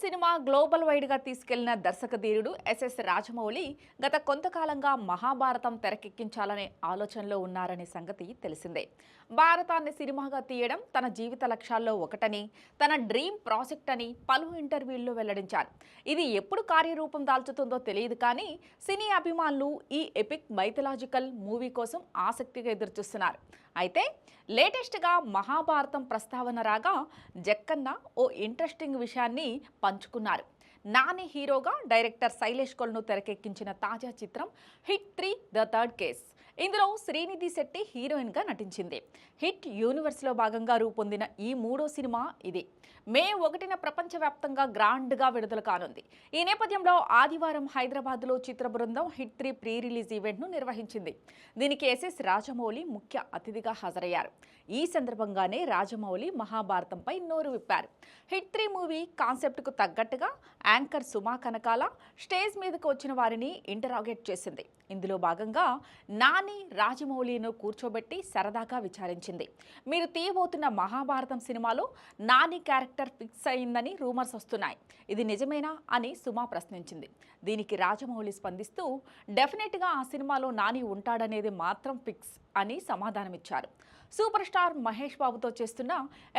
Cinema global వైడ్గా తీసుకెళ్లిన దర్శకధీరుడు SS Rajamouli గత కొంతకాలంగా మహాభారతం తెరకెక్కించాలనే ఆలోచనలో ఉన్నారనే సంగతి తెలిసిందే. భారతాన్ని సినిమాగా తీయడం తన జీవిత లక్ష్యాల్లో ఒకటని, తన డ్రీమ్ ప్రాజెక్ట్ అని పలు ఇంటర్వ్యూల్లో వెల్లడించారు. ఇది ఎప్పుడు కార్యరూపం దాల్చుతుందో తెలియదు కానీ సినీ అభిమానులు ఈ ఎపిక్ మైథలాజికల్ మూవీ కోసం ఆసక్తిగా ఎదురుచూస్తున్నారు. అయితే లేటెస్ట్గా మహాభారతం ప్రస్తావన రాగా జక్కన్న ఓ ఇంట్రెస్టింగ్ విషయాన్ని పంచుకున్నారు. నాని హీరోగా డైరెక్టర్ శైలేష్ కొల్ను తెరకెక్కించిన తాజా చిత్రం హిట్ 3 ద థర్డ్ కేస్. ఇందులో శ్రీనిధి శెట్టి హీరోయిన్గా నటించింది. హిట్ యూనివర్స్లో భాగంగా రూపొందిన ఈ మూడో సినిమా ఇది. మే 1న ప్రపంచవ్యాప్తంగా గ్రాండ్గా విడుదల కానుంది. ఈ నేపథ్యంలో ఆదివారం హైదరాబాద్లో చిత్ర బృందం హిట్ 3 ప్రీ రిలీజ్ ఈవెంట్ను నిర్వహించింది. దీనికి ఎస్ఎస్ రాజమౌళి ముఖ్య అతిథిగా హాజరయ్యారు. ఈ సందర్భంగానే రాజమౌళి మహాభారతంపై నోరు విప్పారు. హిట్ 3 మూవీ కాన్సెప్ట్కు తగ్గట్టుగా యాంకర్ సుమా కనకాల స్టేజ్ మీదకు వచ్చిన వారిని ఇంటరాగేట్ చేసింది. ఇందులో భాగంగా నాని రాజమౌళిను కూర్చోబెట్టి సరదాగా విచారించింది. మీరు తీయబోతున్న మహాభారతం సినిమాలో నాని క్యారెక్టర్ ఫిక్స్ అయిందని రూమర్స్ వస్తున్నాయి. ఇది నిజమేనా అని సుమా ప్రశ్నించింది. దీనికి రాజమౌళి స్పందిస్తూ డెఫినెట్గా ఆ సినిమాలో నాని ఉంటాడనేది మాత్రం ఫిక్స్ అని సమాధానమిచ్చారు. సూపర్ స్టార్ మహేష్ బాబుతో చేస్తున్న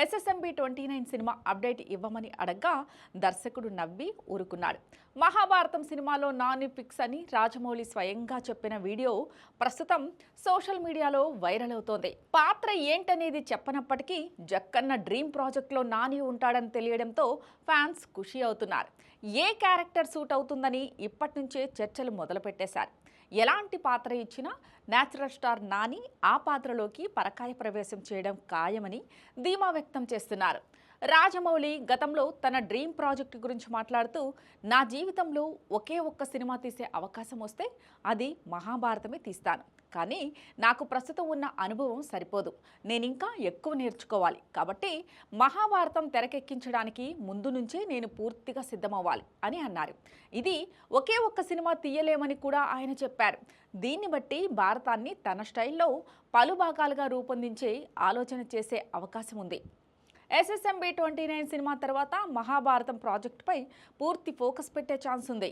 SSMB 29 సినిమా అప్డేట్ ఇవ్వమని అడగ్గా దర్శకుడు నవ్వి ఊరుకున్నాడు. మహాభారతం సినిమాలో నాని ఫిక్స్ అని రాజమౌళి స్వయంగా చెప్పిన వీడియో ప్రస్తుతం సోషల్ మీడియాలో వైరల్ అవుతోంది. పాత్ర ఏంటనేది చెప్పనప్పటికీ జక్కన్న డ్రీమ్ ప్రాజెక్ట్లో నాని ఉంటాడని తెలియడంతో ఫ్యాన్స్ ఖుషి అవుతున్నారు. ఏ క్యారెక్టర్ సూట్ అవుతుందని ఇప్పటి నుంచే చర్చలు మొదలుపెట్టేశారు. ఎలాంటి పాత్ర ఇచ్చినా నేచురల్ స్టార్ నాని ఆ పాత్రలోకి పరకాయ ప్రవేశం చేయడం ఖాయమని ధీమా వ్యక్తం చేస్తున్నారు. రాజమౌళి గతంలో తన డ్రీమ్ ప్రాజెక్ట్ గురించి మాట్లాడుతూ, నా జీవితంలో ఒకే ఒక్క సినిమా తీసే అవకాశం వస్తే అది మహాభారతమే తీస్తాను. కానీ నాకు ప్రస్తుతం ఉన్న అనుభవం సరిపోదు. నేనింకా ఎక్కువ నేర్చుకోవాలి. కాబట్టి మహాభారతం తెరకెక్కించడానికి ముందు నుంచే నేను పూర్తిగా సిద్ధమవ్వాలి అని అన్నారు. ఇది ఒకే ఒక్క సినిమా తీయలేమని కూడా ఆయన చెప్పారు. దీన్ని బట్టి భారతాన్ని తన స్టైల్లో పలు భాగాలుగా రూపొందించే ఆలోచన చేసే అవకాశం ఉంది. SSMB 29 సినిమా తర్వాత మహాభారతం ప్రాజెక్టుపై పూర్తి ఫోకస్ పెట్టే ఛాన్స్ ఉంది.